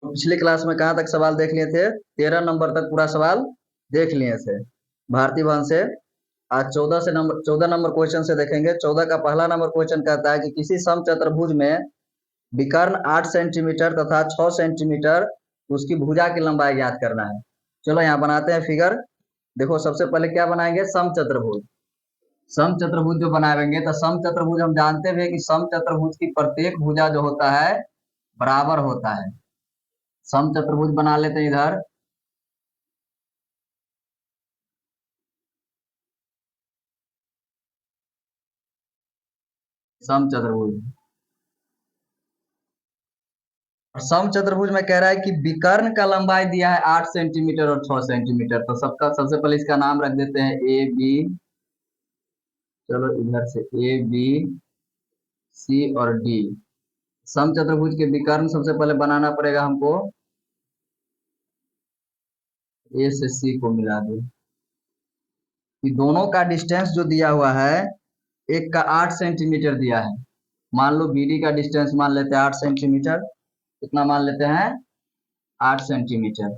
पिछली क्लास में कहाँ तक सवाल देख लिए थे? 13 नंबर तक पूरा सवाल देख लिए थे भारतीय वन से। आज 14 नंबर क्वेश्चन से देखेंगे। 14 का पहला नंबर क्वेश्चन कहता है कि किसी समचतुर्भुज में विकर्ण 8 सेंटीमीटर तथा 6 सेंटीमीटर उसकी भुजा की लंबाई ज्ञात करना है। चलो यहाँ बनाते हैं फिगर। देखो सबसे पहले क्या बनाएंगे? समचतुर्भुज। समचतुर्भुज जो बनाएंगे तो समचतुर्भुज हम जानते हुए कि समचतुर्भुज की प्रत्येक भुजा जो होता है बराबर होता है। समचतुर्भुज बना लेते हैं इधर। समचतुर्भुज, समचतुर्भुज में कह रहा है कि विकर्ण का लंबाई दिया है 8 सेंटीमीटर और 6 सेंटीमीटर। तो सबका सबसे पहले इसका नाम रख देते हैं ए बी। चलो इधर से ए बी सी और डी। समचतुर्भुज के विकर्ण सबसे पहले बनाना पड़ेगा हमको। ए से सी को मिला दो कि दोनों का डिस्टेंस जो दिया हुआ है, एक का 8 सेंटीमीटर दिया है। मान लो बीडी का डिस्टेंस मान लेते हैं 8 सेंटीमीटर। कितना मान लेते हैं? 8 सेंटीमीटर।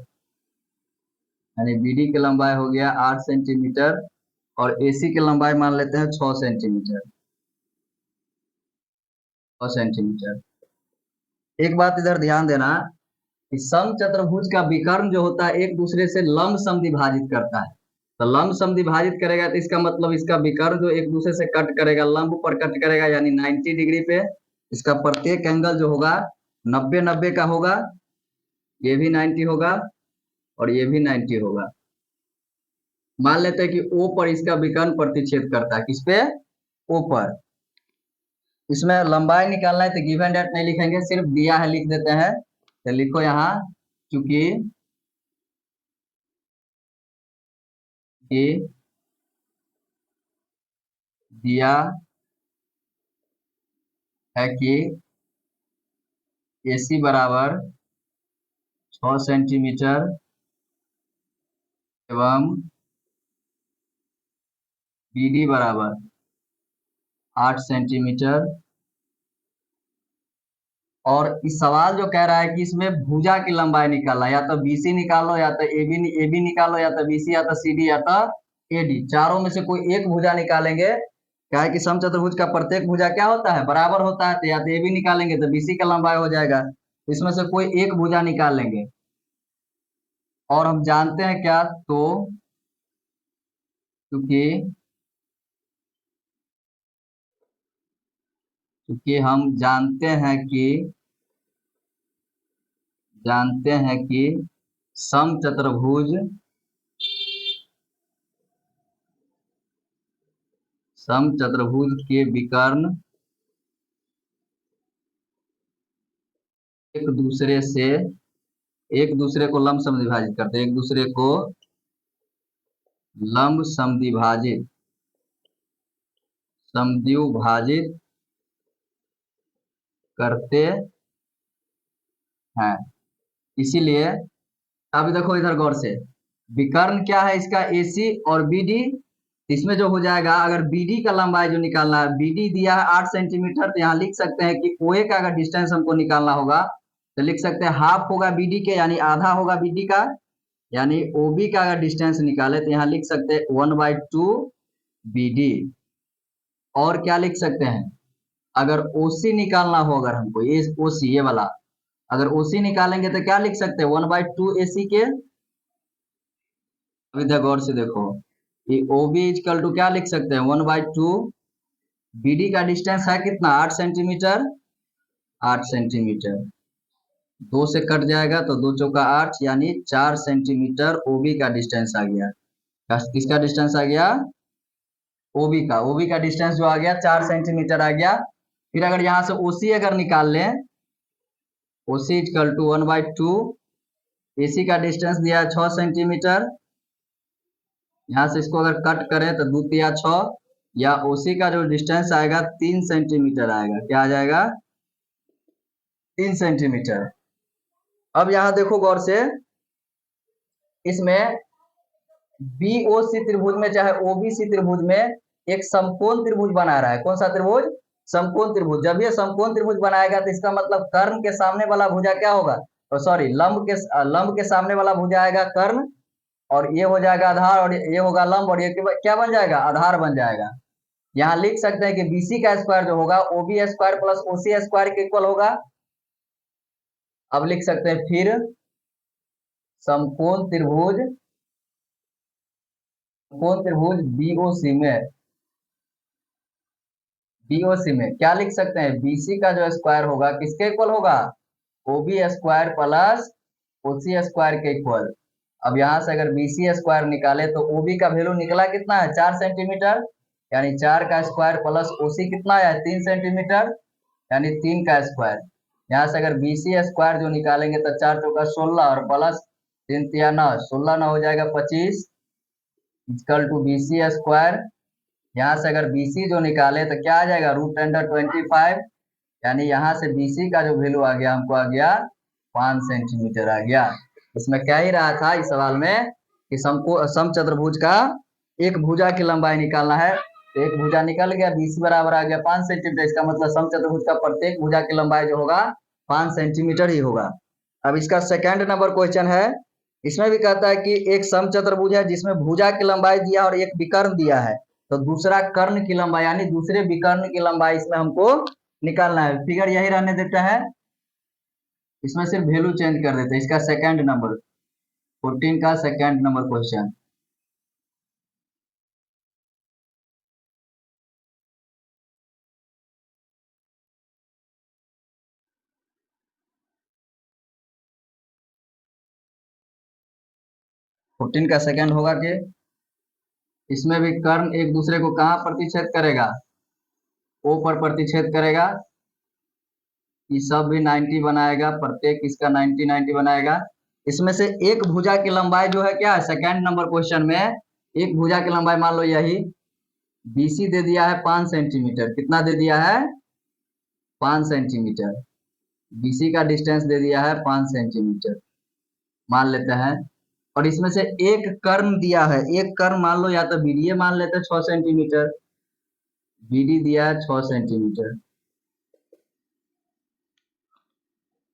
यानी बीडी की लंबाई हो गया 8 सेंटीमीटर और एसी की लंबाई मान लेते हैं 6 सेंटीमीटर। 6 सेंटीमीटर। एक बात इधर ध्यान देना कि समचतुर्भुज का विकर्ण जो होता है एक दूसरे से लंब समद्विभाजित करता है। तो लंब समद्विभाजित करेगा तो इसका मतलब इसका विकर्ण जो एक दूसरे से कट करेगा, लंब पर कट करेगा, यानी 90 डिग्री पे। इसका प्रत्येक एंगल जो होगा 90-90 का होगा। ये भी 90 होगा और ये भी 90 होगा। मान लेते हैं कि ओ पर इसका विकर्ण प्रतिच्छेद करता है। किस पे? ओ पर। इसमें लंबाई निकालना है तो गिवन डेट नहीं लिखेंगे, सिर्फ दिया है लिख देते हैं। तो लिखो यहाँ क्योंकि दिया है कि AC बराबर 6 सेंटीमीटर एवं BD बराबर 8 सेंटीमीटर। और इस सवाल जो कह रहा है कि इसमें भुजा की लंबाई निकालना, या तो BC निकालो, या तो AB निकालो, या तो BC, या तो CD, या तो AD। चारों में से कोई एक भुजा निकालेंगे। क्या है कि समचतुर्भुज का प्रत्येक भुजा क्या होता है? बराबर होता है। तो या तो AB निकालेंगे तो BC का लंबाई हो जाएगा। इसमें से कोई एक भुजा निकाल लेंगे। और हम जानते हैं क्या? तो क्योंकि हम जानते हैं कि समचतुर्भुज के विकर्ण एक दूसरे को लंब समद्विभाजित करते हैं। एक दूसरे को लंब समद्विभाजित करते हैं। इसीलिए अब देखो इधर गौर से, विकर्ण क्या है इसका? AC और BD। इसमें जो हो जाएगा, अगर BD का लंबाई जो निकालना है, BD दिया है 8 सेंटीमीटर, तो यहाँ लिख सकते हैं कि OA का अगर डिस्टेंस हमको निकालना होगा तो लिख सकते हैं हाफ होगा BD के, यानी आधा होगा BD का। यानी OB का अगर डिस्टेंस निकाले तो यहाँ लिख सकते हैं 1/2 BD। और क्या लिख सकते हैं? अगर OC निकालना हो, अगर हमको ये OC ये वाला, अगर OC निकालेंगे तो क्या लिख सकते हैं? 1/2 AC के। अभी देखो गौर से देखो, ये OB इक्वल टू क्या लिख सकते हैं? 1/2। BD का डिस्टेंस है कितना? 8 सेंटीमीटर। 8 सेंटीमीटर 2 से कट जाएगा तो 2 चौका 8, यानी 4 सेंटीमीटर OB का डिस्टेंस आ गया। किसका डिस्टेंस आ गया? OB का। OB का डिस्टेंस जो आ गया 4 सेंटीमीटर आ गया। फिर अगर यहाँ से OC अगर निकाल लें, OC इक्वल टू 1/2। AC का डिस्टेंस दिया है 6 सेंटीमीटर। यहाँ से इसको अगर कट करें तो 2 तिया 6, या OC का जो डिस्टेंस आएगा 3 सेंटीमीटर आएगा। क्या आ जाएगा? 3 सेंटीमीटर। अब यहाँ देखो गौर से, इसमें BOC त्रिभुज में चाहे OBC त्रिभुज में एक समकोण त्रिभुज बना रहा है। कौन सा त्रिभुज? समकोण त्रिभुज। जब ये समकोण त्रिभुज बनाएगा तो इसका मतलब कर्ण के सामने वाला भुजा क्या होगा? सॉरी, लंब के सामने वाला भुजा आएगा कर्ण, और ये हो जाएगा आधार, और ये होगा लंब, और ये क्या बन जाएगा, आधार बन जाएगा। यहाँ लिख सकते हैं कि बीसी का स्क्वायर जो होगा ओबी स्क्वायर प्लस ओसी स्क्वायर के इक्वल होगा। अब लिख सकते हैं फिर समकोण त्रिभुज बीओसी में क्या लिख सकते हैं, बीसी का जो स्क्वायर होगा किसके इक्वल होगा, ओबी स्क्वायर प्लस ओसी स्क्वायर के इक्वल। अब यहाँ से अगर बीसी स्क्वायर निकाले तो ओबी का वैल्यू निकला कितना है, 4 सेंटीमीटर, यानी 4 का स्क्वायर प्लस ओसी कितना है, 3 सेंटीमीटर, यानी 3 का स्क्वायर। यहाँ से अगर बीसी स्क्वायर जो निकालेंगे तो 4 चौका 16 और प्लस 3 तिया 9, 16 ना हो जाएगा 25 इक्वल टू बीसी स्क्वायर। यहाँ से अगर बीसी जो निकाले तो क्या आ जाएगा, √10⁻⁵, यानी यहाँ से बीसी का जो वैल्यू आ गया हमको आ गया 5 सेंटीमीटर आ गया। इसमें क्या ही रहा था इस सवाल में कि समचतुर्भुज का एक भुजा की लंबाई निकालना है, तो एक भुजा निकल गया, बीसी बराबर आ गया 5 सेंटीमीटर। इसका मतलब समचतुर्भुज का प्रत्येक भुजा की लंबाई जो होगा 5 सेंटीमीटर ही होगा। अब इसका सेकंड नंबर क्वेश्चन है, इसमें भी कहता है कि एक समचतुर्भुज है जिसमें भुजा की लंबाई दिया और एक विकर्ण दिया है, तो दूसरा कर्ण की लंबाई यानी दूसरे विकर्ण की लंबाई इसमें हमको निकालना है। फिगर यही रहने देता है, इसमें सिर्फ वैल्यू चेंज कर देते हैं। इसका सेकंड नंबर 14 का सेकंड नंबर क्वेश्चन, फोर्टीन का सेकंड होगा कि इसमें भी कर्ण एक दूसरे को कहाँ प्रतिच्छेद करेगा, ओ पर प्रतिच्छेद करेगा। ये सब भी 90 बनाएगा, प्रत्येक इसका 90 90 बनाएगा। इसमें से एक भुजा की लंबाई जो है क्या है, सेकंड नंबर क्वेश्चन में एक भुजा की लंबाई मान लो यही बीसी दे दिया है 5 सेंटीमीटर, कितना दे दिया है 5 सेंटीमीटर, बीसी का डिस्टेंस दे दिया है 5 सेंटीमीटर मान लेते हैं। और इसमें से एक कर्ण दिया है, एक कर्ण मान लो या तो बीडीए मान लेते हैं 6 सेंटीमीटर, बीडी दिया है 6 सेंटीमीटर।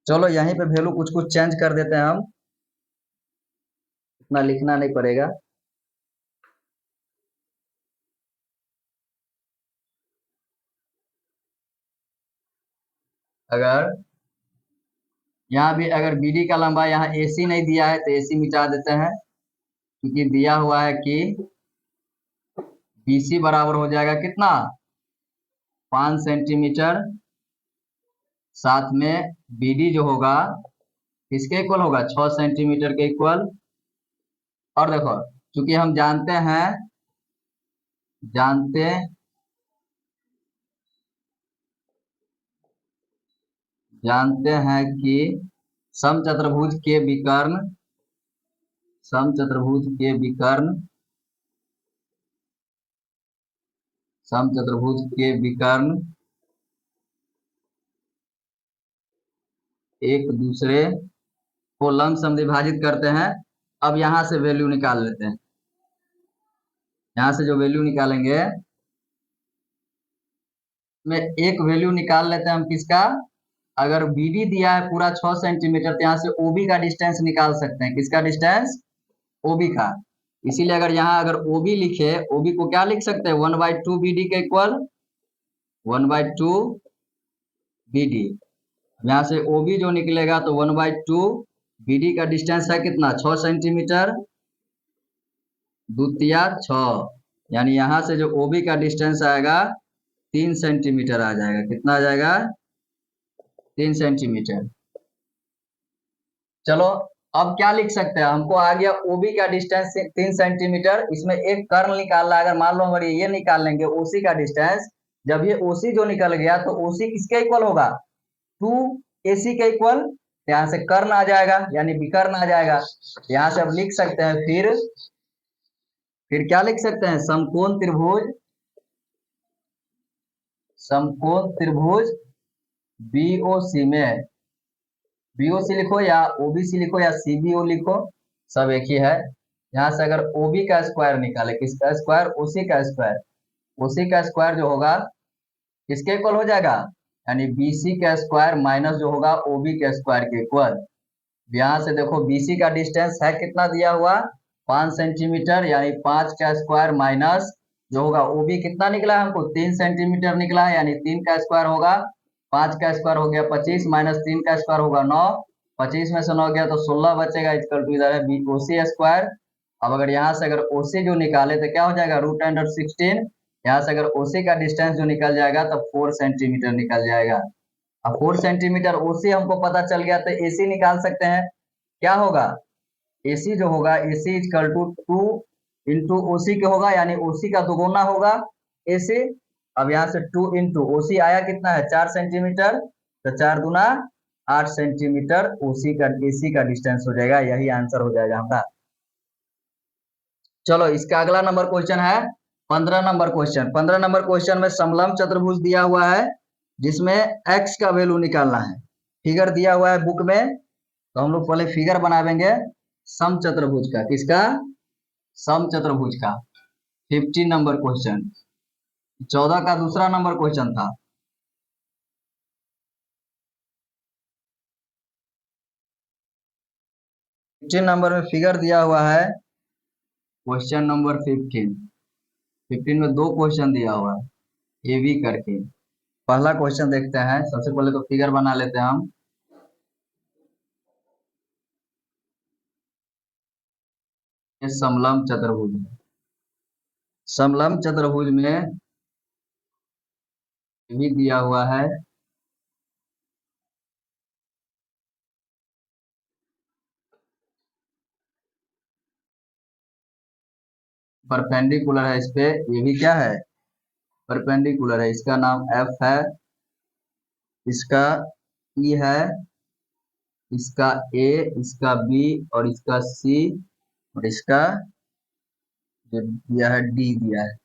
चलो यहीं पे वैल्यू कुछ कुछ चेंज कर देते हैं हम, इतना लिखना नहीं पड़ेगा। अगर यहाँ भी अगर बीडी का लंबा यहाँ एसी नहीं दिया है तो एसी मिटा देते हैं, क्योंकि दिया हुआ है कि बीसी बराबर हो जाएगा कितना 5 सेंटीमीटर, साथ में बीडी जो होगा किसके इक्वल होगा 6 सेंटीमीटर के इक्वल। और देखो चूंकि हम जानते हैं कि समचतुर्भुज के विकर्ण समचतुर्भुज के विकर्ण एक दूसरे को लंब सम विभाजित करते हैं। अब यहां से वैल्यू निकाल लेते हैं, यहां से जो वैल्यू निकालेंगे में एक वैल्यू निकाल लेते हैं हम किसका, अगर बीडी दिया है पूरा 6 सेंटीमीटर तो यहाँ से ओबी का डिस्टेंस निकाल सकते हैं, किसका डिस्टेंस, ओबी का। इसीलिए अगर यहाँ अगर ओबी लिखे, ओबी को क्या लिख सकते हैं 1/2 बीडी के इक्वल 1/2 बीडी। यहाँ से ओबी जो निकलेगा तो 1/2 बीडी का डिस्टेंस है कितना 6 सेंटीमीटर, द्वितीय 6, यानी यहाँ से जो ओबी का डिस्टेंस आएगा 3 सेंटीमीटर आ जाएगा, कितना आ जाएगा 3 सेंटीमीटर। चलो अब क्या लिख सकते हैं, हमको आ गया ओबी का डिस्टेंस 3 सेंटीमीटर, इसमें एक कर्ण निकालना है। अगर मान लो हमारे ये निकाल लेंगे ओसी का डिस्टेंस, जब ये ओसी जो निकल गया तो ओसी किसके इक्वल होगा 2 AC के इक्वल, यहाँ से कर्ण आ जाएगा यानी विकर्ण आ जाएगा। यहाँ से अब लिख सकते हैं फिर क्या लिख सकते हैं, समकोण त्रिभुज बीओसी में, बीओसी लिखो या ओबीसी लिखो या सीबीओ लिखो, सब एक ही है। यहाँ से अगर ओबी का स्क्वायर निकाले, किसका स्क्वायर, ओसी का स्क्वायर, ओसी का स्क्वायर जो होगा किसके इक्वल हो जाएगा, यानी बीसी का स्क्वायर माइनस जो होगा ओबी के स्क्वायर के इक्वल। यहाँ से देखो बीसी का डिस्टेंस है कितना दिया हुआ, 5 सेंटीमीटर, यानी 5 का स्क्वायर माइनस जो होगा ओबी कितना निकला है हमको 3 सेंटीमीटर निकला है, यानी 3 का स्क्वायर होगा, 5 का स्क्वायर हो गया 25 माइनस 3 का स्क्वायर होगा 9, 25 में से 9 गया तो 16 बचेगा, इक्वल टू इधर है ओसी स्क्वायर। अब अगर यहाँ से अगर ओसी जो निकाले तो क्या हो जाएगा √16, यहाँ से अगर ओसी का डिस्टेंस जो निकल जाएगा तो 4 सेंटीमीटर निकल जाएगा। अब 4 सेंटीमीटर ओसी हमको पता चल गया तो एसी निकाल सकते हैं, क्या होगा एसी जो होगा एसी इक्वल टू 2 इंटू ओसी के होगा, यानी ओसी का दोगुना होगा एसी। अब यहाँ से 2 इंटू ओसी आया कितना है 4 सेंटीमीटर, तो 4 दूना 8 सेंटीमीटर ओसी का एसी का डिस्टेंस हो जाएगा, यही आंसर हो जाएगा हमारा। चलो इसका अगला नंबर क्वेश्चन है 15 नंबर क्वेश्चन। 15 नंबर क्वेश्चन में समलंब चतुर्भुज दिया हुआ है जिसमें एक्स का वैल्यू निकालना है, फिगर दिया हुआ है बुक में, तो हम लोग पहले फिगर बनावेंगे सम चतुर्भुज का, किसका सम चतुर्भुज का। 15 नंबर क्वेश्चन, 14 का दूसरा नंबर क्वेश्चन था। नंबर में फिगर दिया हुआ है क्वेश्चन नंबर 15 में दो क्वेश्चन दिया हुआ है ए बी करके। पहला क्वेश्चन देखते हैं, सबसे पहले तो फिगर बना लेते हैं हम। ये समलंब चतुर्भुज है, समलंब चतुर्भुज में भी दिया हुआ है परपेंडिकुलर है इस पे, ये भी क्या है परपेंडिकुलर है, इसका नाम एफ है, इसका ई है, इसका ए, इसका बी और इसका सी और इसका जो दिया है डी दिया है।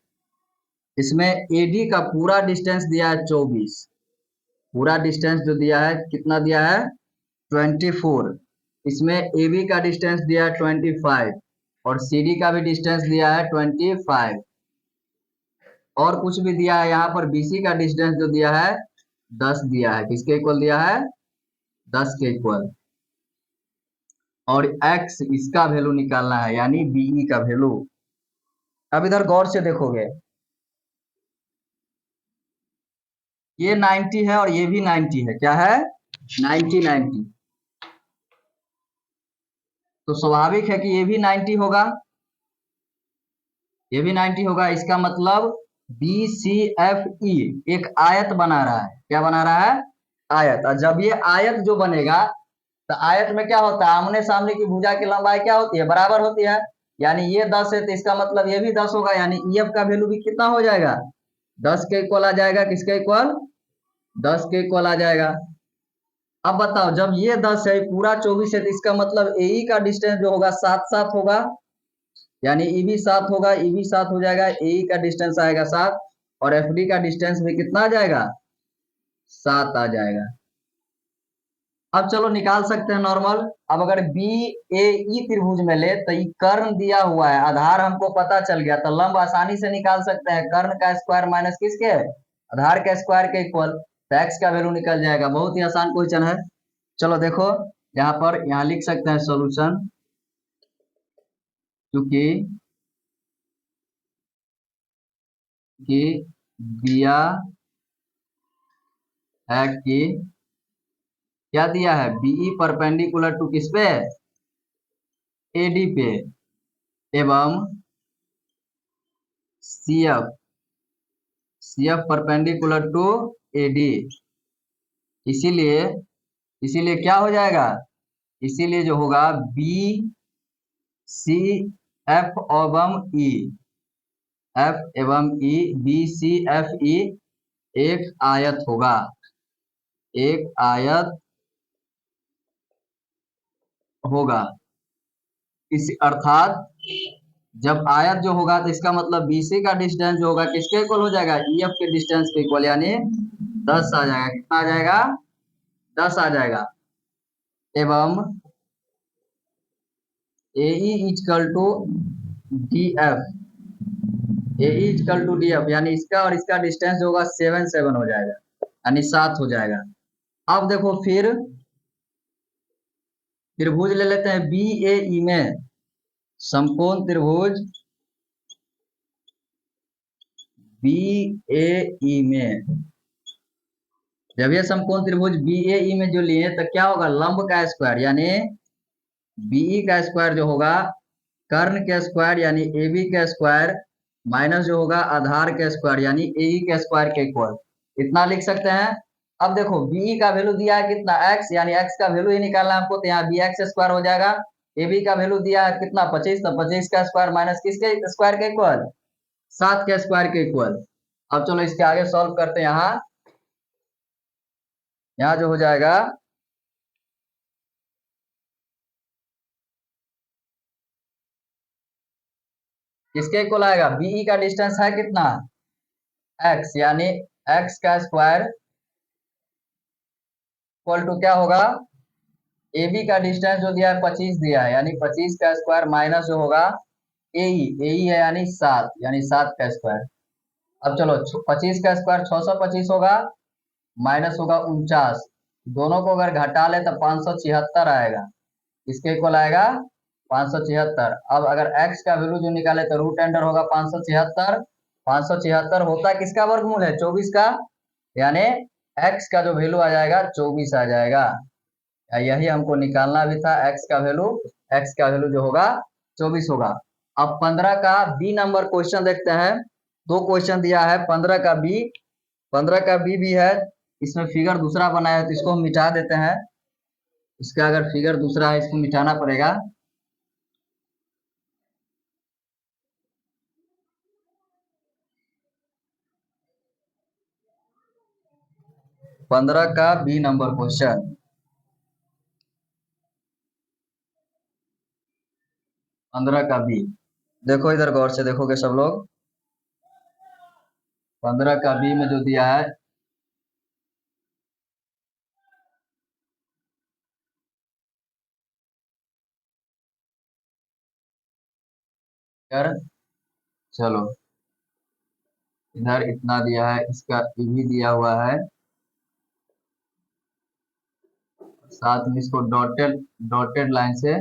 इसमें एडी का पूरा डिस्टेंस दिया है 24, पूरा डिस्टेंस जो दिया है कितना दिया है 24। इसमें ए बी का डिस्टेंस दिया है 25 और सी डी का भी डिस्टेंस दिया है 25, और कुछ भी दिया है यहाँ पर बीसी का डिस्टेंस जो दिया है 10 दिया है, किसके इक्वल दिया है 10 के इक्वल। और एक्स इसका वैल्यू निकालना है, यानी बीई का वैल्यू। अब इधर गौर से देखोगे ये 90 है और ये भी 90 है, क्या है 90। तो स्वाभाविक है कि ये भी 90 होगा, ये भी 90 होगा। इसका मतलब बी सी एफ ई एक आयत बना रहा है, क्या बना रहा है आयत। और जब ये आयत जो बनेगा तो आयत में क्या होता है आमने सामने की भुजा की लंबाई क्या होती है बराबर होती है, यानी ये 10 है तो इसका मतलब ये भी 10 होगा, यानी ई एफ का वैल्यू भी कितना हो जाएगा 10 के इक्वल आ जाएगा, किसके इक्वल 10 के इक्वल आ जाएगा। अब बताओ जब ये 10 है पूरा 24 है तो इसका मतलब ए का डिस्टेंस जो होगा 7 होगा, यानी ई भी 7 होगा, ई भी 7 हो जाएगा, ए का डिस्टेंस आएगा 7 और एफ डी का डिस्टेंस भी कितना आ जाएगा 7 आ जाएगा। अब चलो निकाल सकते हैं नॉर्मल। अब अगर बी ए ई त्रिभुज में ले तो ये कर्ण दिया हुआ है, आधार हमको पता चल गया तो लंब आसानी से निकाल सकते हैं, कर्ण का स्क्वायर माइनस किसके आधार के स्क्वायर के इक्वल, तो एक्स का वैल्यू निकल जाएगा। बहुत ही आसान क्वेश्चन है। चलो देखो यहाँ पर यहाँ लिख सकते हैं सॉल्यूशन, क्योंकि दिया है कि क्या दिया है बीई परपेंडिकुलर टू किस पे एडी पे एवं CF CF perpendicular to AD, इसीलिए इसीलिए क्या हो जाएगा, इसीलिए जो होगा बी सी एफ एवं E B C F E एक आयत होगा, एक आयत होगा। इस अर्थात जब आयत जो होगा तो इसका मतलब बीसी का डिस्टेंस जो होगा किसके इक्वल हो जाएगा ईएफ के डिस्टेंस के इक्वल, यानी 10 आ जाएगा, कितना आ जाएगा 10 आ जाएगा। एवं A equal to D F A equal to D F, यानी इसका और इसका डिस्टेंस जो होगा 7 हो जाएगा, यानी 7 हो जाएगा। अब देखो फिर त्रिभुज ले लेते हैं बी ए ई में, समकोण त्रिभुज बी ए ई में, जब ये समकोण त्रिभुज बी ए ई में जो लिए तो क्या होगा, लंब का स्क्वायर यानी बीई का स्क्वायर जो होगा, कर्ण के स्क्वायर यानी ए बी का स्क्वायर, माइनस जो होगा आधार के स्क्वायर यानी ए ई के स्क्वायर के इक्वल, इतना लिख सकते हैं। अब देखो बीई का वैल्यू दिया है कितना, एक्स, यानी एक्स का वैल्यू ही निकालना है हमको, तो यहाँ बी एक्स स्क्वायर हो जाएगा। ए बी का वैल्यू दिया है कितना, 25, तो 25 का स्क्वायर माइनस किसके स्क्वायर के इक्वल, 7 के स्क्वायर के इक्वल। अब चलो इसके आगे सॉल्व करते हैं। यहाँ जो हो जाएगा, किसके इक्वल आएगा, बीई का डिस्टेंस है कितना, एक्स, यानी एक्स का स्क्वायर इक्वल टू क्या होगा, ए बी का डिस्टेंस जो दिया है 25 दिया है, यानी 25 का स्क्वायर माइनस जो होगा ए ई है यानी 7, यानी 7 का स्क्वायर। अब चलो 25 का स्क्वायर 625 होगा, माइनस होगा 49, दोनों को अगर घटा ले तो 576 आएगा, इसके इक्वल आएगा 576। अब अगर x का वैल्यू जो निकाले तो रूट अंडर होगा 576, 576 होता किसका वर्गमूल है, 24 का, यानी x का जो वैल्यू आ जाएगा 24 आ जाएगा। यही हमको निकालना भी था, x का वैल्यू जो होगा 24 होगा। अब 15 का बी नंबर क्वेश्चन देखते हैं, दो क्वेश्चन दिया है, 15 का बी, 15 का बी भी है, इसमें फिगर दूसरा बनाया है तो इसको हम मिटा देते हैं, इसका अगर फिगर दूसरा है इसको मिटाना पड़ेगा। 15 का बी नंबर क्वेश्चन, 15 का बी, देखो इधर गौर से देखोगे सब लोग, 15 का बी में जो दिया है, यार चलो इधर इतना दिया है, इसका ई भी दिया हुआ है, साथ में इसको डॉटेड डॉटेड लाइन से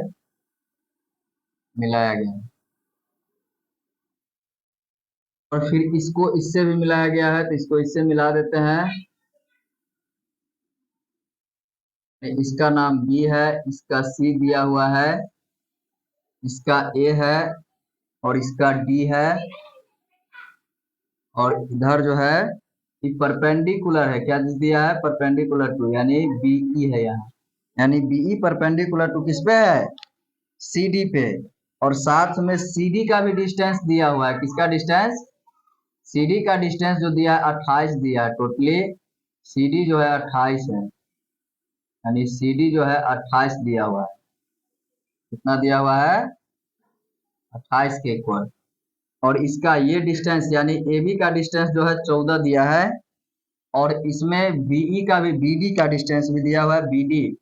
मिलाया गया है, और फिर इसको इससे भी मिलाया गया है, तो इसको इससे मिला देते हैं। इसका नाम बी है, इसका सी दिया हुआ है, इसका ए है, और इसका डी है, और इधर जो है ये परपेंडिकुलर है, क्या दिया है, परपेंडिकुलर टू, यानी बीई है यहाँ, यानी बीई परपेंडिकुलर टू किस पे है, सीडी पे, और साथ में सीडी का भी डिस्टेंस दिया हुआ है, किसका डिस्टेंस, सीडी का डिस्टेंस जो दिया है 28 दिया है, टोटली सीडी जो है 28 है, यानी सीडी जो है 28 दिया हुआ है, कितना दिया हुआ है, 28 के इक्वल। और इसका ये डिस्टेंस यानी ए बी का डिस्टेंस जो है 14 दिया है, और इसमें बीई का भी, बीडी का डिस्टेंस भी दिया हुआ है, बीडी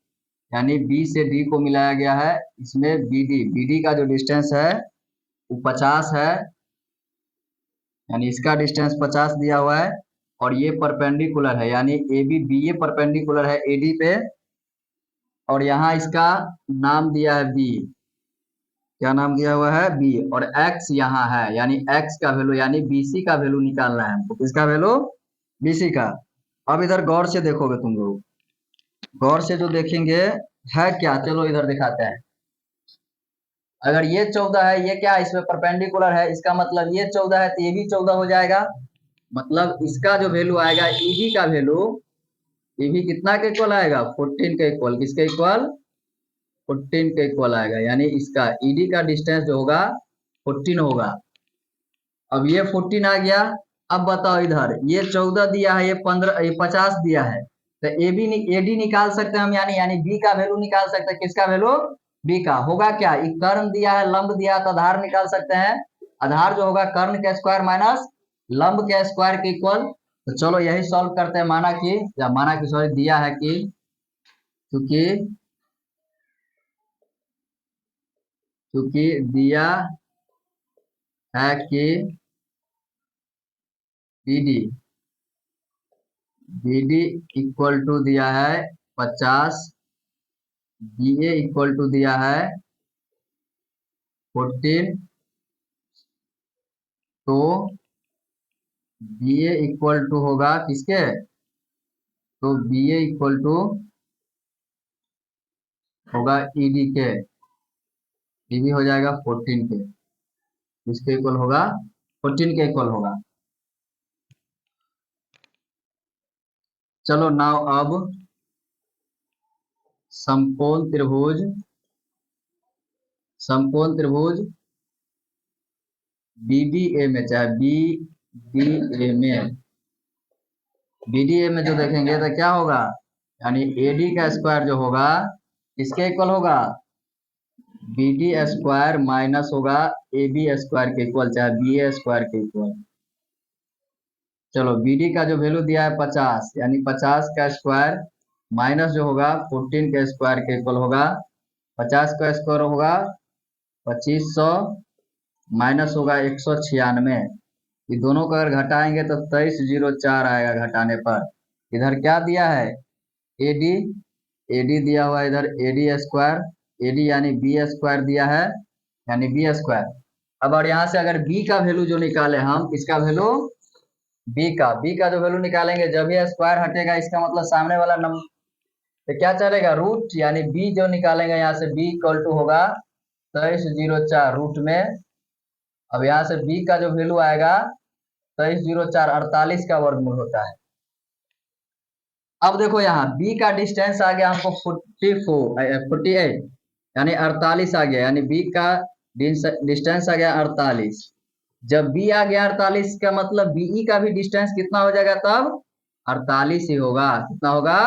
यानी बी से डी को मिलाया गया है, इसमें बीडी, बीडी का जो डिस्टेंस है वो 50 है, यानी इसका डिस्टेंस 50 दिया हुआ है, और ये परपेंडिकुलर है, यानी A B B A perpendicular है ए डी पे, और यहाँ इसका नाम दिया है बी, क्या नाम दिया हुआ है, बी, और एक्स यहाँ है, यानी एक्स का वैल्यू यानी बीसी का वैल्यू निकालना है हमको, किसका वैल्यू, बीसी का। अब इधर गौर से देखोगे तुम लोग, गौर से जो देखेंगे है क्या, चलो इधर दिखाते हैं। अगर ये 14 है, ये क्या है, इसमें परपेंडिकुलर है, इसका मतलब ये 14 है तो ये भी 14 हो जाएगा, मतलब इसका जो वैल्यू आएगा ईबी का वैल्यू, ईबी कितना के इक्वल आएगा, 14 के इक्वल, किसके इक्वल, 14 के इक्वल आएगा, यानी इसका ईडी का डिस्टेंस जो होगा 14 होगा। अब ये 14 आ गया, अब बताओ इधर ये 14 दिया है, ये 15, ये 50 दिया है, तो ए बी एडी निकाल सकते हैं हम, यानी बी का वैल्यू निकाल सकते हैं, किसका वैल्यू, बी का होगा क्या, ये कर्ण दिया है, लंब दिया है, तो आधार निकाल सकते हैं, आधार जो होगा कर्ण के स्क्वायर माइनस लंब के स्क्वायर के इक्वल। तो चलो यही सॉल्व करते हैं, माना कि सॉरी दिया है कि, क्योंकि क्योंकि दिया है कि बीडी, बीडी इक्वल टू दिया है 50, बी ए इक्वल टू दिया है 14, तो बी ए इक्वल टू होगा किसके, तो बी ए इक्वल टू होगा ईडी के, ईडी हो जाएगा 14 के, इसके इक्वल होगा 14 के इक्वल होगा। चलो नाउ अब समकोण त्रिभुज, समकोण त्रिभुज बीडीए में, चाहे बीडीए में, बीडीए में जो देखेंगे तो क्या होगा, यानी एडी का स्क्वायर जो होगा किसके इक्वल होगा, बीडी स्क्वायर माइनस होगा ए बी स्क्वायर के इक्वल, चाहे बी ए स्क्वायर के इक्वल। चलो बीडी का जो वैल्यू दिया है 50, यानी 50 का स्क्वायर माइनस जो होगा 14 के स्क्वायर के इक्वल होगा। 50 का स्क्वायर होगा 2500 माइनस होगा 196, ये दोनों को अगर घटाएंगे तो 2304 आएगा घटाने पर। इधर क्या दिया है, एडी, एडी दिया हुआ है इधर एडी स्क्वायर, एडी यानी बी स्क्वायर दिया है, यानी बी स्क्वायर। अब और यहाँ से अगर बी का वैल्यू जो निकाले हम, इसका वैल्यू बी का जो वैल्यू निकालेंगे, जब ये स्क्वायर हटेगा इसका मतलब सामने वाला नंबर तो क्या चलेगा, रूट, यानी बी जो निकालेंगे यहाँ से बी इक्वल टू होगा 2304 रूट में। अब यहाँ से बी का जो वैल्यू आएगा 2304 48 का वर्गमूल होता है। अब देखो यहाँ बी का डिस्टेंस आ गया हमको 48, यानी 48 आ गया, यानी बी का डिस्टेंस आ गया 48। जब बी आ गया 48 का मतलब बीई का भी डिस्टेंस कितना हो जाएगा, तब 48 ही होगा। कितना होगा,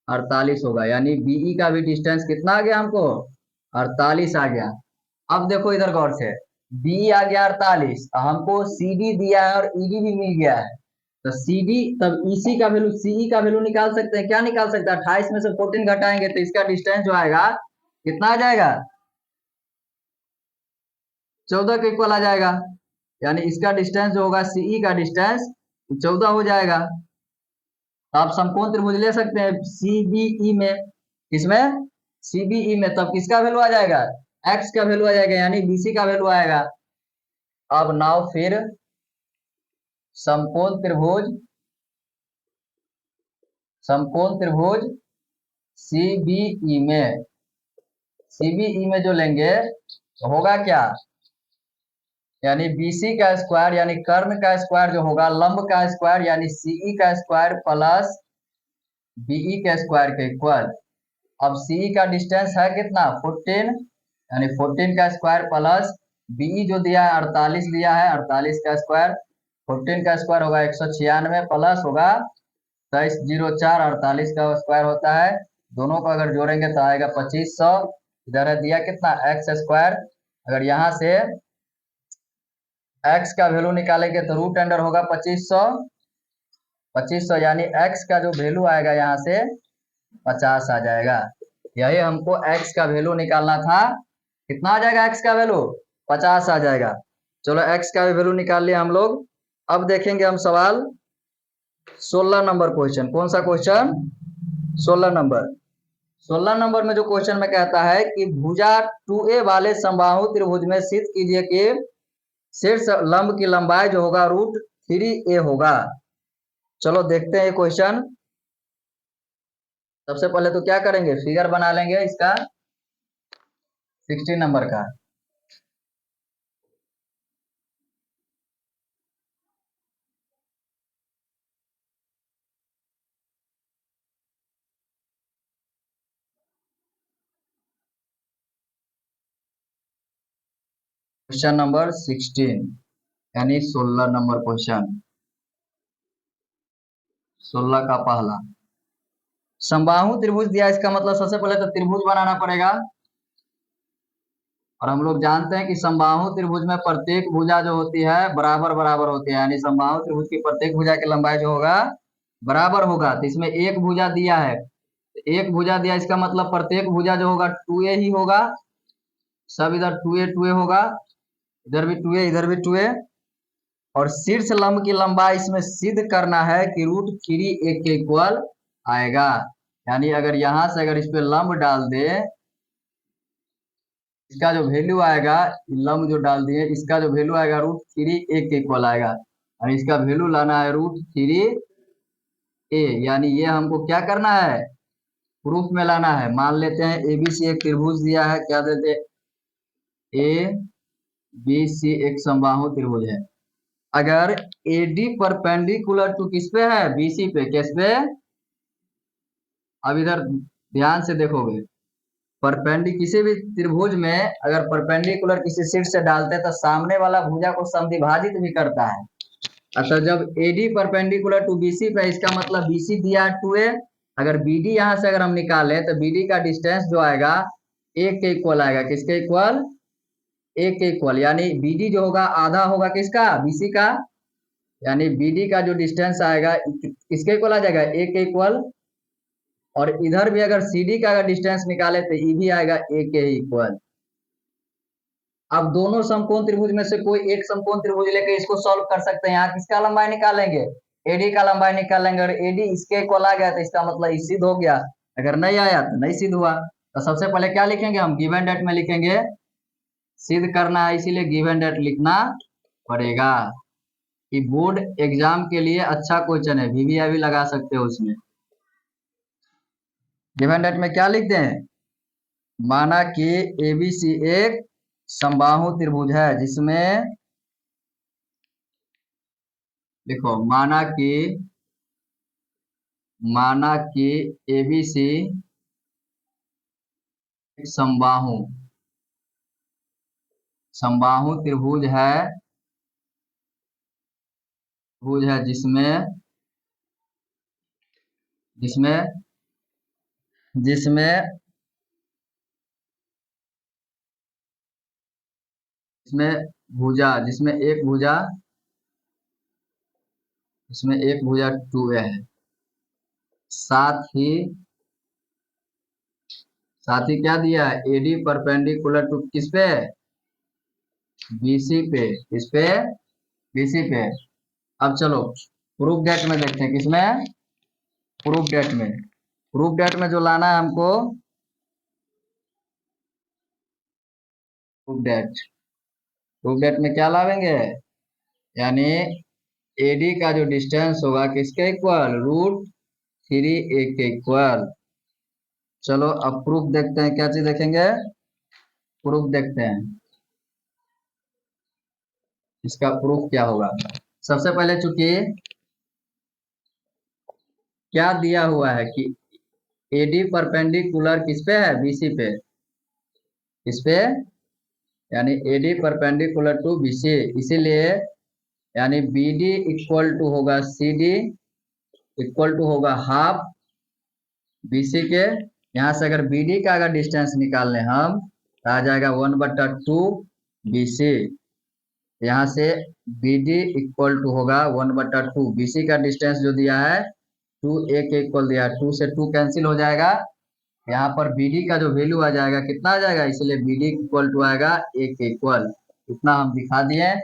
48 होगा, यानी बीई का भी डिस्टेंस कितना आ गया हमको, 48 आ गया। अब देखो इधर गौर से, बी आ गया 48, हमको सी डी दिया है और ईडी भी मिल गया है, तो सी डी तब ईसी का वैल्यू, सीई का वैल्यू निकाल सकते हैं। क्या निकाल सकते हैं, 28 में से 14 घटाएंगे तो इसका डिस्टेंस जो आएगा कितना आ जाएगा, 14 के इक्वल आ जाएगा, यानी इसका डिस्टेंस जो होगा सीई का डिस्टेंस 14 हो जाएगा। तो आप समकोण त्रिभुज ले सकते हैं सीबीई में, किसमें, सीबीई में, तब किसका वैल्यू आ जाएगा, एक्स का वैल्यू आ जाएगा, यानी बीसी का वैल्यू आएगा। अब नाउ फिर समकोण त्रिभुज, समकोण त्रिभुज सीबीई में, सीबीई में जो लेंगे तो होगा क्या, यानी बीसी का स्क्वायर यानी कर्ण का स्क्वायर जो होगा लंब का स्क्वायर यानी सीई का स्क्वायर प्लस बीई के स्क्वायर के इक्वल। अब सीई का डिस्टेंस है कितना 14, यानी 14 का स्क्वायर प्लस बीई जो दिया है 48 दिया है, 48 का स्क्वायर, 14 का स्क्वायर होगा 196 प्लस होगा 2304, 48 का स्क्वायर होता है, दोनों को अगर जोड़ेंगे तो आएगा 2500। इधर है दिया कितना एक्स स्क्वायर, अगर यहाँ से x का वैल्यू निकालेंगे तो रूट अंडर होगा 2500, 2500 यानी x का जो वैल्यू आएगा यहाँ से 50 आ जाएगा। यही हमको x का वैल्यू निकालना था, कितना आ जाएगा x का वैल्यू 50 आ जाएगा। चलो x का वैल्यू निकाल लिया हम लोग। अब देखेंगे हम सवाल 16 नंबर क्वेश्चन, कौन सा क्वेश्चन 16 नंबर। 16 नंबर में जो क्वेश्चन में कहता है कि भुजा 2a वाले समबाहु त्रिभुज में सिद्ध कीजिए कि शीर्ष लंब की लंबाई जो होगा √3a होगा। चलो देखते हैं ये क्वेश्चन। सबसे पहले तो क्या करेंगे, फिगर बना लेंगे इसका 16 नंबर का। क्वेश्चन नंबर 16 यानी 16 नंबर क्वेश्चन, 16 का पहला समबाहु त्रिभुज दिया, इसका मतलब सबसे पहले तो त्रिभुज बनाना पड़ेगा। और हम लोग जानते हैं कि समबाहु त्रिभुज में प्रत्येक भुजा जो होती है बराबर बराबर होती है, यानी समबाहु त्रिभुज की प्रत्येक भुजा की लंबाई जो होगा बराबर होगा। तो इसमें एक भुजा दिया है, एक भुजा दिया, इसका मतलब प्रत्येक भुजा जो होगा 2a ही होगा, सब इधर 2a होगा, इधर भी 2a इधर भी 2a। और शीर्ष लंब की लंबाई इसमें सिद्ध करना है कि √3a के इक्वल आएगा, यानी अगर यहां से अगर इस पे लंब डाल दे, इसका जो वैल्यू आएगा, लंब जो डाल दिए इसका जो वैल्यू आएगा √3 a के इक्वल आएगा, और इसका वैल्यू लाना है √3 a। यानी ये हमको क्या करना है, प्रूफ में लाना है। मान लेते हैं ABC एक त्रिभुज दिया है, क्या देते हैं, ABC एक समबाहु त्रिभुज है। अगर AD परपेंडिकुलर टू किस पे है, BC पे, किस पे, अब इधर ध्यान से देखोगे, किसी भी त्रिभुज में अगर परपेंडिकुलर किसी शीर्ष से डालते हैं तो सामने वाला भुजा को समद्विभाजित भी करता है। अतः जब AD परपेंडिकुलर टू BC पे, इसका मतलब BC दिया है 2a, अगर BD यहां से अगर हम निकाले तो BD का डिस्टेंस जो आएगा a के इक्वल आएगा, किसके इक्वल, a के इक्वल। यानी BD जो होगा आधा होगा किसका, BC का, यानी BD का जो डिस्टेंस आएगा किसके इक्वल आ जाएगा, a के इक्वल। और इधर भी अगर CD का अगर डिस्टेंस निकाले तो E भी आएगा a के इक्वल। अब दोनों समकोण त्रिभुज में से कोई एक समकोण त्रिभुज लेकर इसको सॉल्व कर सकते हैं। यहाँ किसका लंबाई निकालेंगे, AD का लंबाई निकालेंगे, और AD इसके इक्वल आ गया तो इसका मतलब ये सिद्ध हो गया, अगर नहीं आया तो नहीं सिद्ध हुआ। तो सबसे पहले क्या लिखेंगे हम, गिवन डेट में लिखेंगे, सिद्ध करना है इसीलिए गिवन डेट लिखना पड़ेगा। कि बोर्ड एग्जाम के लिए अच्छा क्वेश्चन है, VVI भी लगा सकते हो उसमें। गिवन डेट में क्या लिखते हैं, माना कि ABC एक समबाहु त्रिभुज है जिसमें, देखो माना कि ABC एक समबाहु त्रिभुज है, जिसमें जिसमें जिसमें जिसमें एक भुजा 2a है। साथ ही क्या दिया है, AD परपेंडिकुलर टू किस पे, BC पे, किस पे, BC पे। अब चलो प्रूफ डेट में देखते हैं, किसमें, प्रूफ डेट में जो लाना है हमको, प्रूफ डेट में क्या लावेंगे, यानी AD का जो डिस्टेंस होगा किसके इक्वल, √3a के इक्वल। चलो अब प्रूफ देखते हैं, क्या चीज देखेंगे, प्रूफ देखते हैं, इसका प्रूफ क्या होगा। सबसे पहले चूंकि क्या दिया हुआ है कि AD परपेंडिकुलर किस पे है, BC पे, इस पे, यानी AD परपेंडिकुलर टू BC, इसीलिए यानी BD इक्वल टू होगा CD इक्वल टू होगा हाफ BC के। यहाँ से अगर BD का अगर डिस्टेंस निकालने हम तो आ जाएगा 1/2 BC। यहाँ से BD इक्वल टू होगा 1/2, BC का डिस्टेंस जो दिया है 2a के इक्वल दिया है, 2 से 2 कैंसिल हो जाएगा, यहाँ पर BD का जो वैल्यू आ जाएगा कितना आ जाएगा, इसलिए BD इक्वल टू आएगा a के इक्वल। इतना हम दिखा दिए।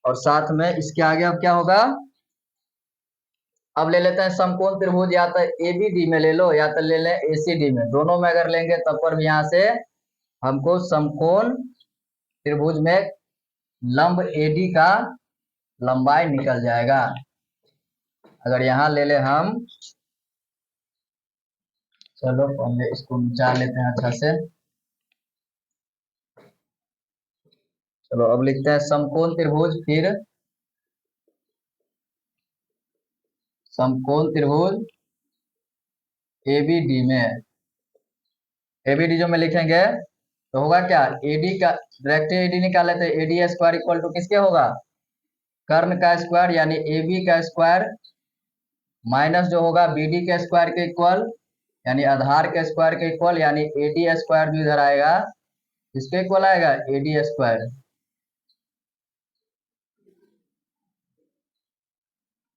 और साथ में इसके आगे अब क्या होगा, अब ले लेते हैं समकोण त्रिभुज, या तो ABD में ले लो या तो ले लें ACD में, दोनों में अगर लेंगे तब पर भी यहाँ से हमको समकोण त्रिभुज में लंब AD का लंबाई निकल जाएगा। अगर यहाँ ले ले हम, चलो पहले इसको मिटा लेते हैं अच्छा से। चलो अब लिखते हैं समकोण त्रिभुज, फिर समकोण त्रिभुज ABD में, ABD जो में लिखेंगे तो होगा क्या, AD का डायरेक्ट AD निकाले तो AD स्क्वायर इक्वल टू किसके होगा, कर्ण का स्क्वायर, यानी AB का स्क्वायर माइनस जो होगा BD के स्क्वायर के इक्वल, यानी आधार के स्क्वायर के इक्वल, यानी AD स्क्वायर भी इधर आएगा, इसके इक्वल आएगा AD स्क्वायर।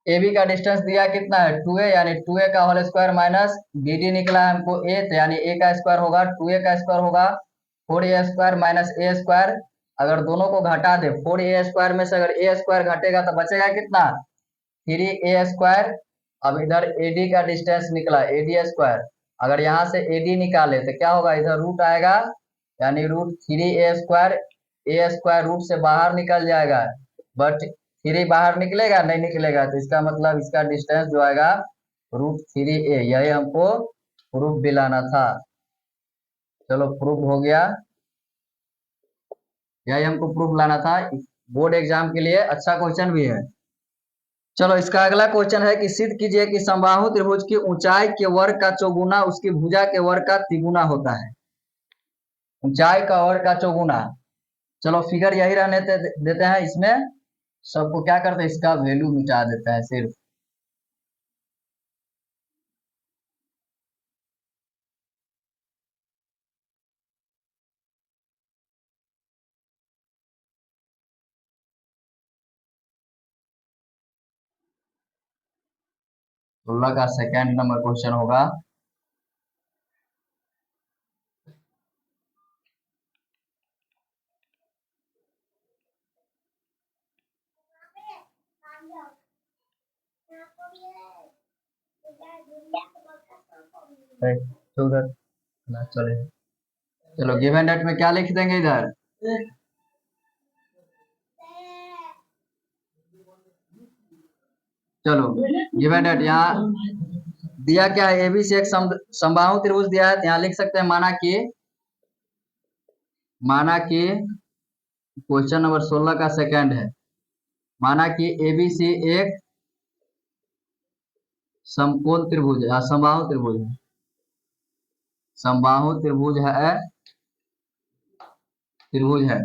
AB का डिस्टेंस दिया कितना है 2a, यानी 2a का होल स्क्वायर माइनस BD निकला है हमको a, तो यानी a का स्क्वायर होगा 2a का स्क्वायर होगा 4a square minus a square. अगर दोनों को घटा दे 4a स्क्वायर में से अगर a स्क्वायर घटेगा तो बचेगा कितना, 3a स्क्वायर, अब इधर एडी का डिस्टेंस निकला एडी स्क्वायर, अगर यहाँ से एडी निकाले तो क्या होगा, इधर रूट आएगा, यानी रूट 3a स्क्वायर, ए स्क्वायर रूट से बाहर निकल जाएगा, बट 3 बाहर निकलेगा नहीं निकलेगा, तो इसका मतलब इसका डिस्टेंस जो आएगा √3a। यही हमको प्रूफ भी लाना था। चलो प्रूफ हो गया, यही हमको प्रूफ लाना था। बोर्ड एग्जाम के लिए अच्छा क्वेश्चन भी है। चलो इसका अगला क्वेश्चन है कि सिद्ध कीजिए कि समबाहु त्रिभुज की ऊंचाई के वर्ग का चौगुना उसकी भुजा के वर्ग का तिगुना होता है। ऊंचाई का वर्ग का चौगुना। चलो फिगर यही रहने देते हैं, इसमें सबको क्या करते हैं, इसका वैल्यू मिटा देते हैं सिर्फ।16 का सेकंड नंबर क्वेश्चन होगा। उधर चले, चलो गिवन डेट में क्या लिख देंगे इधर, चलो गिवन डेट यहाँ दिया क्या है, एबी से एक समबाहु त्रिभुज दिया है, तो यहाँ लिख सकते हैं माना कि क्वेश्चन नंबर 16 का सेकंड है, माना कि एबीसी एक समकोण त्रिभुज है, समबाहु त्रिभुज है, समबाहु त्रिभुज है।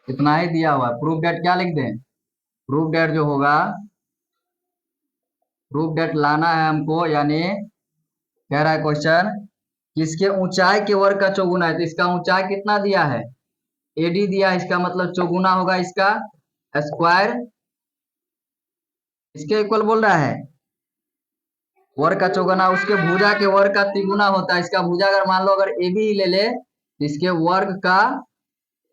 इतना ही दिया हुआ। प्रूफ डेट क्या लिख दें, प्रूफ डेट जो होगा, प्रूफ डेट लाना है हमको, यानी कह रहा है क्वेश्चन किसके ऊंचाई के वर्ग का चौगुना है, तो इसका ऊंचाई कितना दिया है, एडी दिया है, इसका मतलब चौगुना होगा इसका स्क्वायर, इसके इक्वल बोल रहा है, वर्ग का चौगुना उसके भुजा के वर्ग का तिगुना होता है। इसका भुजा अगर मान लो अगर ए बी ले ले, तो इसके वर्ग का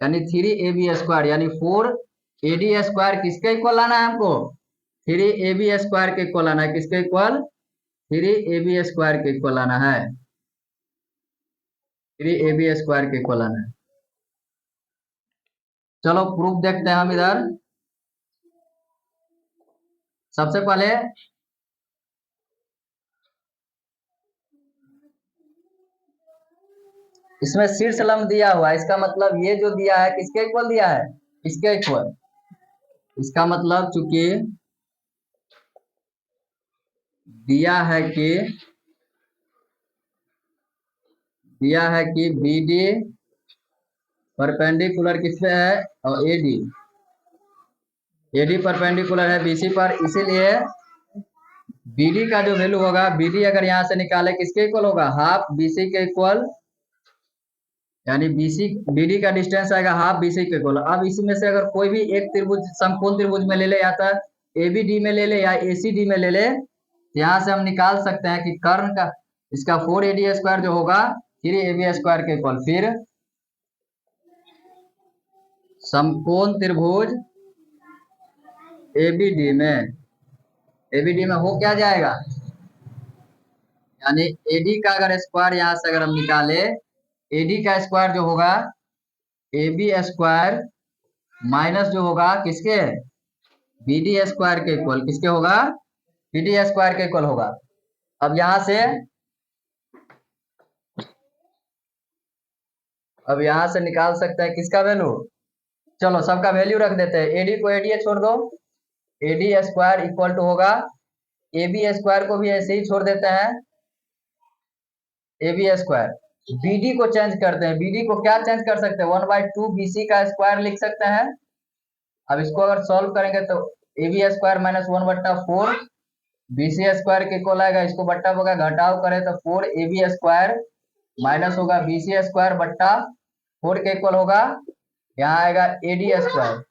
यानी 3ab² यानी 4ad² किसके इक्वल लाना है हमको, 3ab² के इक्वल लाना है, किसके इक्वल, 3ab² के इक्वल लाना है, 3ab² के इक्वल लाना है। चलो प्रूफ देखते हैं हम इधर। सबसे पहले इसमें शीर्ष लंब दिया हुआ है, इसका मतलब ये जो दिया है किसके इक्वल दिया है, इसके इक्वल। इसका मतलब चूंकि दिया है कि बीडी परपेंडिकुलर किस पे है, और एडी परपेंडिकुलर है बीसी पर, इसीलिए बीडी का जो वैल्यू होगा, बीडी अगर यहां से निकाले किसके इक्वल होगा, हाफ बीसी के इक्वल, यानी बीसी बीडी का डिस्टेंस आएगा हाफ बीसी के इक्वल। अब इसी में से अगर कोई भी एक त्रिभुज समकोण त्रिभुज में ले ले, या तो एबीडी में ले ले या एसीडी में ले ले, यहाँ से हम निकाल सकते हैं कि कर्ण का इसका 4ad² जो होगा 3ab² के इक्वल। फिर समकोण त्रिभुज एबीडी में हो क्या जाएगा, यानी एडी का अगर स्क्वायर यहाँ से अगर हम निकाले, एडी का स्क्वायर जो होगा ab² माइनस जो होगा किसके, bd² के इक्वल, किसके होगा, bd² के इक्वल होगा। अब यहां से निकाल सकते हैं किसका वैल्यू, चलो सबका वैल्यू रख देते हैं, एडी को एडी छोड़ दो, ad² इक्वल टू होगा ab² को भी ऐसे ही छोड़ देते हैं, ab²। बीडी को चेंज करते हैं, बीडी को क्या चेंज कर सकते हैं, 1/2 बीसी का स्क्वायर लिख सकते हैं। अब इसको अगर सॉल्व करेंगे तो ab² माइनस 1/4 bc² के इक्वल आएगा, इसको बट्टा होगा घटाव करें तो 4ab² माइनस होगा bc² बट्टा 4 के इक्वल होगा, यहाँ आएगा ad²।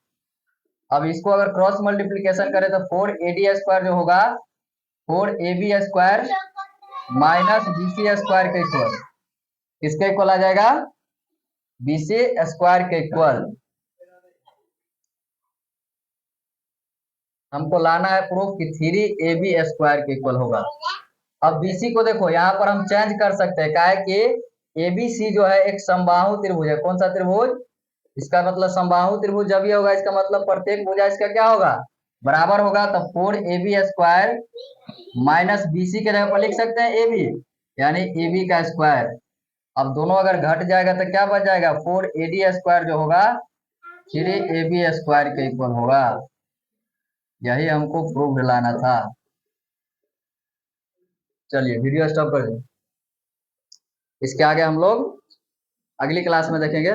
अब इसको अगर क्रॉस मल्टीप्लीकेशन करें तो 4ad² जो होगा 4ab² माइनस bc² के इक्वल, किसके इक्वल आ जाएगा, bc² के इक्वल। हमको लाना है प्रूफ कि 3ab² के इक्वल होगा। अब बीसी को देखो, यहाँ पर हम चेंज कर सकते हैं, क्या है कि एबीसी जो है एक समबाहु त्रिभुज है। कौन सा त्रिभुज? इसका मतलब समबाहु त्रिभुज जब भी होगा, इसका मतलब प्रत्येक भुजा इसका क्या होगा? बराबर होगा। तो 4ab² माइनस बीसी के जगह पर लिख सकते हैं ab, यानी ab का स्क्वायर। अब दोनों अगर घट जाएगा तो क्या बच जाएगा? 4ad² जो होगा 3ab² के इक्वल होगा। यही हमको प्रूफ दिलाना था। चलिए वीडियो स्टॉप कर दो। इसके आगे हम लोग अगली क्लास में देखेंगे।